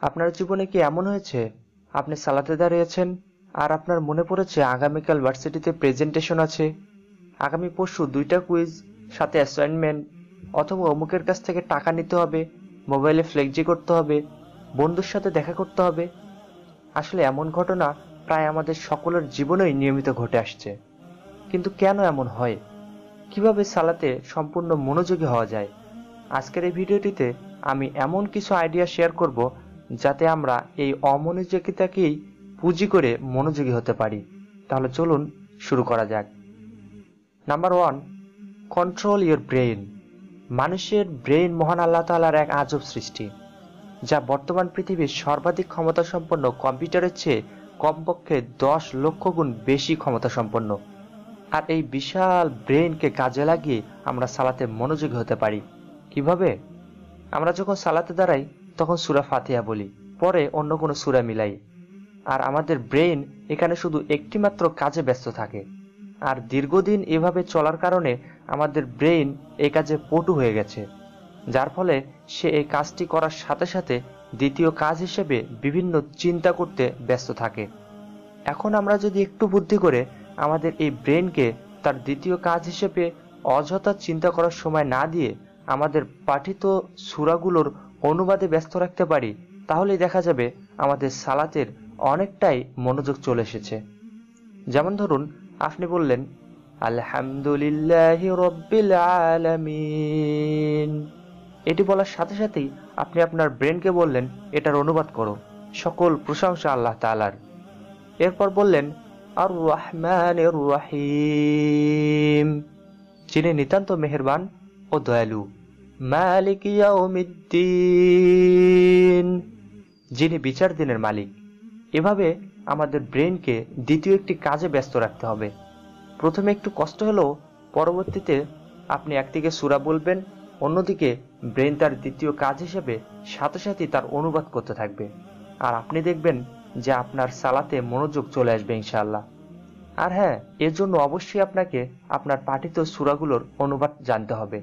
আপনার জীবনে কি এমন হয়েছে আপনি সালাতে দাঁড়িয়েছেন আর আপনার মনে পড়েছে আগামীকাল ভার্সিটিতে প্রেজেন্টেশন আছে, আগামী পরশু 2টা কুইজ, সাথে অ্যাসাইনমেন্ট, অথবা অমুকের কাছ থেকে টাকা নিতে হবে, মোবাইলে ফ্লেক্সি করতে হবে, বন্ধুর সাথে দেখা করতে হবে। আসলে এমন ঘটনা প্রায় আমাদের সকলের জীবনেই নিয়মিত ঘটে আসছে। কিন্তু কেন এমন হয়? কিভাবে সালাতে সম্পূর্ণ মনোযোগী হওয়া যায়? আজকের এই ভিডিওটিতে আমি এমন কিছু আইডিয়া শেয়ার করব যাতে আমরা এই অমনোযোগিতাকেই পুঁজি করে মনোযোগী হতে পারি। তাহলে চলুন শুরু করা যাক। Number 1, control your brain. মানুষের ব্রেইন মহান আল্লাহ তাআলার এক আজব সৃষ্টি, যা বর্তমান পৃথিবীর সর্বাধিক ক্ষমতা সম্পন্ন কম্পিউটারের চেয়ে কমপক্ষে 10 লক্ষ গুণ বেশি ক্ষমতা সম্পন্ন। আর এই বিশাল ব্রেইনকে কাজে লাগিয়ে আমরা সালাতে মনোযোগী হতে পারি। কিভাবে? আমরা যখন সালাতে দাঁড়াই তখন সূরা ফাতিহা বলি, পরে অন্য কোনো সূরা মিলাই, আর আমাদের ব্রেইন এখানে শুধু একটি মাত্র কাজে ব্যস্ত থাকে। আর দীর্ঘদিন এভাবে চলার কারণে আমাদের ব্রেইন এই কাজে পটু হয়ে গেছে, যার ফলে সে এই কাজটি করার সাথে সাথে দ্বিতীয় কাজ হিসেবে বিভিন্ন চিন্তা করতে ব্যস্ত থাকে। এখন আমরা যদি একটু বুদ্ধি করে আমাদের এই ব্রেইনকে তার দ্বিতীয় কাজ হিসেবে অযথা চিন্তা করার সময় না দিয়ে আমাদের পাঠিত সূরাগুলোর অনুবাদে ব্যস্ত রাখতে পারি, তাহলেই দেখা যাবে আমাদের সালাতের অনেকটাই মনোযোগ চলে এসেছে। যেমন ধরুন, আপনি বললেন আলহামদুলিল্লাহি রাব্বিল আলামিন, এটি বলার সাথে সাথেই আপনি আপনার ব্রেনকে বললেন এটার অনুবাদ করো, সকল প্রশংসা আল্লাহ তাআলার। এরপর বললেন আর রহমানির রহিম, যিনি নিতান্ত মেহেরবান ও দয়ালু, মালিক ইয়াউমিদ্দিন, যিনি বিচার দিনের মালিক। এভাবে আমাদের ব্রেনকে দ্বিতীয় একটি কাজে ব্যস্ত রাখতে হবে। প্রথমে একটু কষ্ট হলেও পরবর্তীতে আপনি একদিকে সূরা বলবেন, অন্যদিকে ব্রেন তার দ্বিতীয় কাজ হিসেবে সাথে সাথে তার অনুবাদ করতে থাকবে, আর আপনি দেখবেন যে আপনার সালাতে মনোযোগ চলে আসবে ইনশাআল্লাহ। আর হ্যাঁ, এর জন্য অবশ্যই আপনাকে আপনার পাঠিত সূরাগুলোর অনুবাদ জানতে হবে।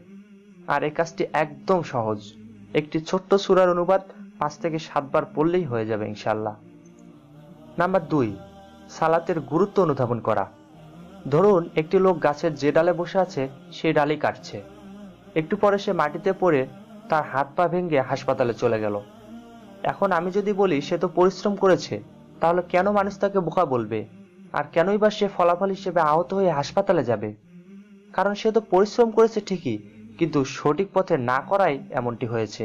আর এই কাজটি একদম সহজ, একটি ছোট্ট সূরার অনুবাদ 5 থেকে 7 বার পড়লেই হয়ে যাবে ইনশাআল্লাহ। নাম্বার 2, সালাতের গুরুত্ব অনুধাবন করা। ধরুন একটি লোক গাছের যে ডালে বসে আছে সেই ডালই কাটছে, একটু পরে সে মাটিতে পড়ে তার হাত পা ভেঙে হাসপাতালে চলে গেল। এখন আমি যদি বলি সে তো পরিশ্রম করেছে, তাহলে কেন মানুষ তাকে বোকা বলবে? আর কেনই বা সে ফলাফল হিসেবে আহত হয়ে হাসপাতালে যাবে? কারণ সে তো পরিশ্রম করেছে ঠিকই, কিন্তু সঠিক পথে না করাই এমনটি হয়েছে।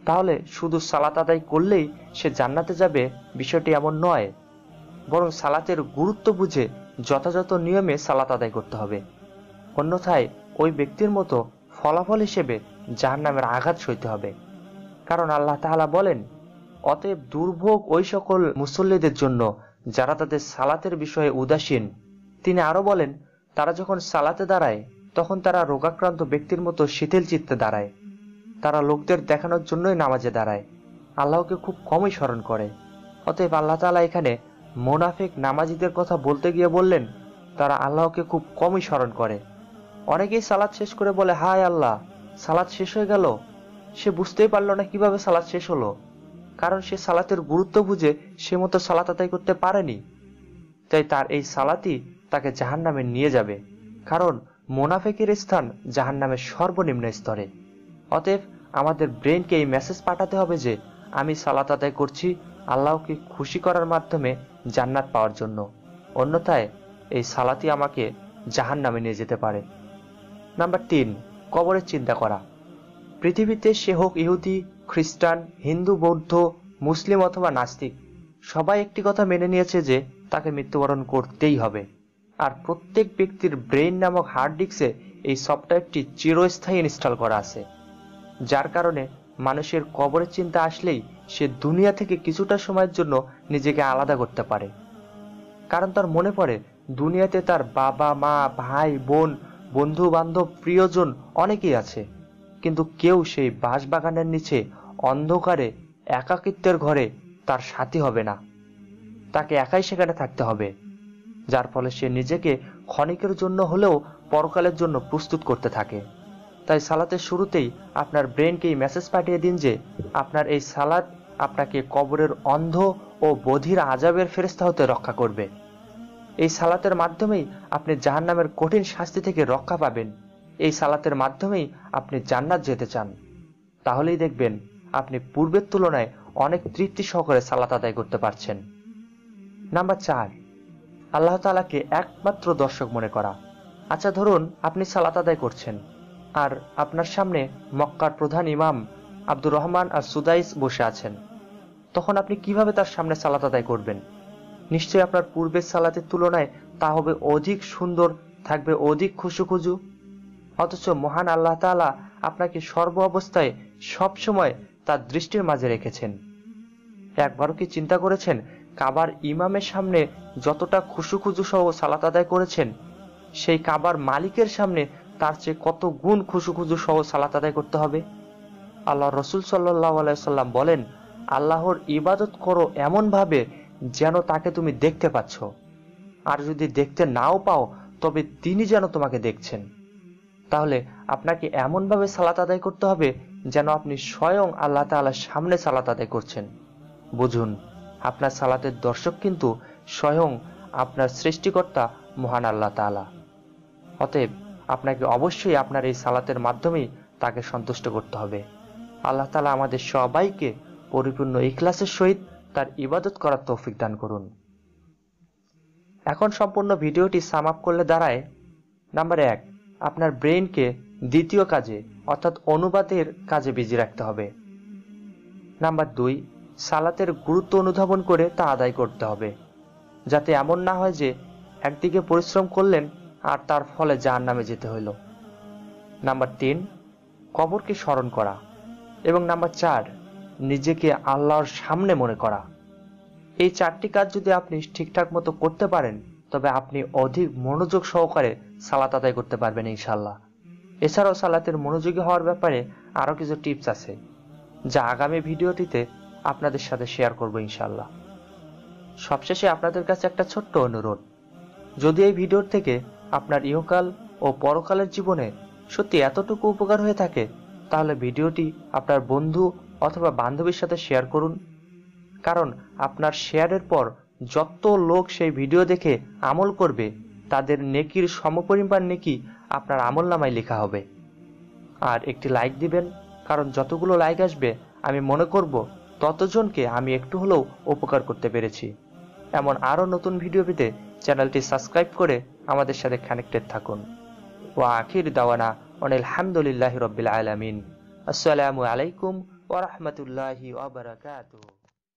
তাহলে শুধু সালাত আদায় করলেই সে জান্নাতে যাবে বিষয়টি এমন নয়, বরং সালাতের গুরুত্ব বুঝে যথাযথ নিয়মে সালাত আদায় করতে হবে। অন্যথায় ওই ব্যক্তির মতো ফলাফল হিসেবে জাহান্নামের আঘাত সইতে হবে। কারণ আল্লাহ তাআলা বলেন, অতএব দুর্ভোগ ওই সকল মুসল্লিদের জন্য যারা তাদের সালাতের বিষয়ে উদাসীন। তিনি আরো বলেন, তারা যখন সালাতে দাঁড়ায় তখন তারা রোগাক্রান্ত ব্যক্তির মতো শিথিল চিত্তে দাঁড়ায়। তারা লোকদের দেখানোর জন্যই নামাজে দাঁড়ায়, আল্লাহকে খুব কমই স্মরণ করে। অতএব আল্লাহ তাআলা এখানে মুনাফিক নামাজীদের কথা বলতে গিয়ে বললেন, তারা আল্লাহকে খুব কমই স্মরণ করে। অনেকেই সালাত শেষ করে বলে, হায় আল্লাহ, সালাত শেষ হয়ে গেল। সে বুঝতেই পারল না কিভাবে সালাত শেষ হলো, কারণ সে সালাতের গুরুত্ব বুঝে সে মতো সালাত আদায় করতে পারেনি। তাই তার এই সালাতই তাকে জাহান্নামে নিয়ে যাবে, কারণ মুনাফিকের স্থান জাহান্নামের সর্বনিম্ন স্তরে। অতএব আমাদের ব্রেনকে এই মেসেজ পাঠাতে হবে যে আমি সালাত আদায় করছি আল্লাহকে খুশি করার মাধ্যমে জান্নাত পাওয়ার জন্য, অন্যথায় এই সালাতই আমাকে জাহান্নামে নিয়ে যেতে পারে। নাম্বার 3, কবরের চিন্তা করা। পৃথিবীতে সে হোক ইহুদি, খ্রিস্টান, হিন্দু, বৌদ্ধ, মুসলিম অথবা নাস্তিক, সবাই একটি কথা মেনে নিয়েছে যে তাকে মৃত্যুবরণ করতেই হবে। আর প্রত্যেক ব্যক্তির ব্রেইন নামক হার্ড ডিস্কে এই সফটওয়্যারটি চিরস্থায়ী ইনস্টল করা আছে, যার কারণে মানুষের কবরের চিন্তা আসলেই সে দুনিয়া থেকে কিছুটা সময়ের জন্য নিজেকে আলাদা করতে পারে। কারণ তার মনে পড়ে দুনিয়াতে তার বাবা মা, ভাই বোন, বন্ধু বান্ধব, প্রিয়জন অনেকেই আছে, কিন্তু কেউ সেই বাঁশবাগানের নিচে অন্ধকারে একাকিত্বের ঘরে তার সাথী হবে না। তাকে একাই সেখানে থাকতে হবে, যার ফলে সে নিজেকে ক্ষণিকের জন্য হলেও পরকালের জন্য প্রস্তুত করতে থাকে। তাই সালাতের শুরুতেই আপনার ব্রেনকে এই মেসেজ পাঠিয়ে দিন যে আপনার এই সালাত আপনাকে কবরের অন্ধ ও বধির আযাবের ফেরেশতা হতে রক্ষা করবে। এই সালাতের মাধ্যমেই আপনি জাহান্নামের কঠিন শাস্তি থেকে রক্ষা পাবেন। এই সালাতের মাধ্যমেই আপনি জান্নাত যেতে চান, তাহলেই দেখবেন আপনি পূর্বের তুলনায় অনেক তৃপ্তি সহকারে সালাত আদায় করতে পারছেন। নাম্বার 4, আল্লাহ তাআলাকে একমাত্র দর্শক মনে করা। আচ্ছা, ধরুন আপনি সালাত আদায় করছেন আর আপনার সামনে মক্কার প্রধান ইমাম আব্দুর রহমান আর সুদাইস বসে আছেন। তখন আপনি কিভাবে তার সামনে সালাত আদায় করবেন? নিশ্চয়ই আপনার পূর্বের সালাতের তুলনায় তা হবে অধিক সুন্দর, থাকবে অধিক খুশুখুজু। অথচ মহান আল্লাহ তাআলা আপনাকে সর্ব অবস্থায় সবসময় তার দৃষ্টির মাঝে রেখেছেন। একবারও কি চিন্তা করেছেন কাবার ইমামের সামনে যতটা খুশুখুজু সহ সালাত আদায় করেছেন, সেই কাবার মালিকের সামনে তার চেয়ে কত গুণ খুশুখুজু সহ সালাত আদায় করতে হবে? আল্লাহ রসুল সাল্লাল্লাহু আলাইহি সাল্লাম বলেন, আল্লাহর ইবাদত করো এমন ভাবে যেন তাকে তুমি দেখতে পাচ্ছ, আর যদি দেখতে নাও পাও তবে তিনি যেন তোমাকে দেখছেন। তাহলে আপনাকে এমন ভাবে সালাত আদায় করতে হবে যেন আপনি স্বয়ং আল্লাহ তাআলার সামনে সালাত আদায় করছেন। বুঝুন, আপনার সালাতের দর্শক কিন্তু স্বয়ং আপনার সৃষ্টিকর্তা মহান আল্লাহ তাআলা। অতএব আপনাকে অবশ্যই আপনার এই সালাতের মাধ্যমেই তাকে সন্তুষ্ট করতে হবে। আল্লাহ তাআলা আমাদের সবাইকে পরিপূর্ণ ইখলাসের সহিত তার ইবাদত করার তৌফিক দান করুন। এখন সম্পূর্ণ ভিডিওটি সাম আপ করলে দাঁড়ায়, নাম্বার 1, আপনার ব্রেইনকে দ্বিতীয় কাজে অর্থাৎ অনুবাদের কাজে বিজি রাখতে হবে। নাম্বার 2, সালাতের গুরুত্ব অনুধাবন করে তা আদায় করতে হবে, যাতে এমন না হয় যে একদিকে পরিশ্রম করলেন আর তার ফলে জাহান্নামে যেতে হইল। নাম্বার 3, কবরকে স্মরণ করা। এবং নাম্বার 4, নিজেকে আল্লাহর সামনে মনে করা। এই 4টি কাজ যদি আপনি ঠিকঠাক মতো করতে পারেন তবে আপনি অধিক মনোযোগ সহকারে সালাত আদায় করতে পারবেন ইনশাআল্লাহ। এছাড়াও সালাতের মনোযোগী হওয়ার ব্যাপারে আরো কিছু টিপস আছে, যা আগামী ভিডিওটিতে আপনাদের সাথে শেয়ার করব ইনশাআল্লাহ। সবশেষে আপনাদের কাছে একটা ছোট্ট অনুরোধ, যদি এই ভিডিও থেকে আপনার ইহকাল ও পরকালের জীবনে সত্যি এতটুকু উপকার হয়ে থাকে, তাহলে ভিডিওটি আপনার বন্ধু অথবা বান্ধবীর সাথে শেয়ার করুন। কারণ আপনার শেয়ারের পর যত লোক সেই ভিডিও দেখে আমল করবে, তাদের নেকির সমপরিমাণ নেকি আপনার আমলনামায় লেখা হবে। আর একটি লাইক দিবেন, কারণ যতগুলো লাইক আসবে আমি মনে করব ততজনকে আমি একটু হলেও উপকার করতে পেরেছি। এমন আরো নতুন ভিডিও পেতে চ্যানেলটি সাবস্ক্রাইব করে আমাদের সাথে কানেক্টেড থাকুন। ওয়া আখির দাওয়ানা আলহামদুলিল্লাহি রাব্বিল আলামিন। আসসালামু আলাইকুম ওয়া রাহমাতুল্লাহি ওয়া বারাকাতুহু।